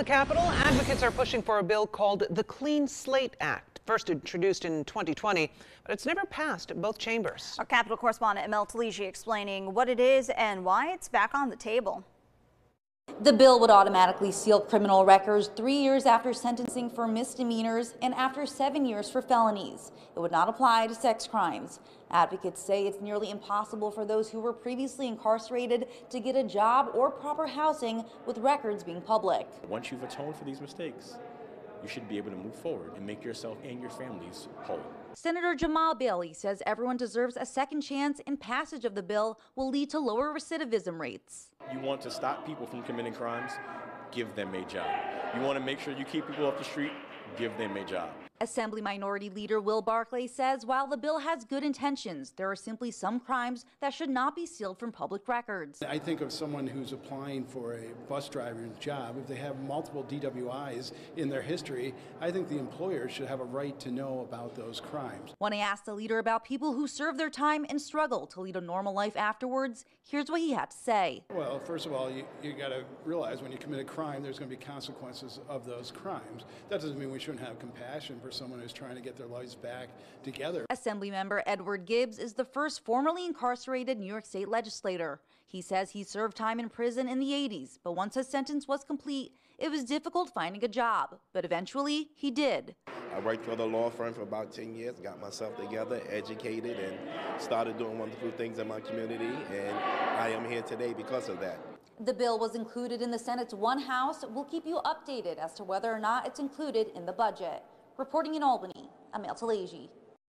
The Capitol, advocates are pushing for a bill called the Clean Slate Act, first introduced in 2020, but it's never passed both chambers. Our Capitol correspondent Mel Taligi explaining what it is and why it's back on the table. The bill would automatically seal criminal records 3 years after sentencing for misdemeanors and after 7 years for felonies. It would not apply to sex crimes. Advocates say it's nearly impossible for those who were previously incarcerated to get a job or proper housing with records being public. Once you've atoned for these mistakes, you should be able to move forward and make yourself and your families whole. Senator Jamal Bailey says everyone deserves a second chance, and passage of the bill will lead to lower recidivism rates. You want to stop people from committing crimes, give them a job. You want to make sure you keep people off the street, give them a job. Assembly Minority Leader Will Barclay says while the bill has good intentions, there are simply some crimes that should not be sealed from public records. I think of someone who's applying for a bus driver's job. If they have multiple DWIs in their history, I think the employer should have a right to know about those crimes. When I asked the leader about people who serve their time and struggle to lead a normal life afterwards, here's what he had to say. Well, first of all, you got to realize when you commit a crime, there's going to be consequences of those crimes. That doesn't mean we shouldn't have compassion for someone who's trying to get their lives back together. Assemblymember Edward Gibbs is the first formerly incarcerated New York State legislator. He says he served time in prison in the 80s, but once his sentence was complete, it was difficult finding a job, but eventually he did. I worked for the law firm for about 10 years, got myself together, educated, and started doing wonderful things in my community, and I am here today because of that. The bill was included in the Senate's one house. We'll keep you updated as to whether or not it's included in the budget. Reporting in Albany, I'm Mel Taligi.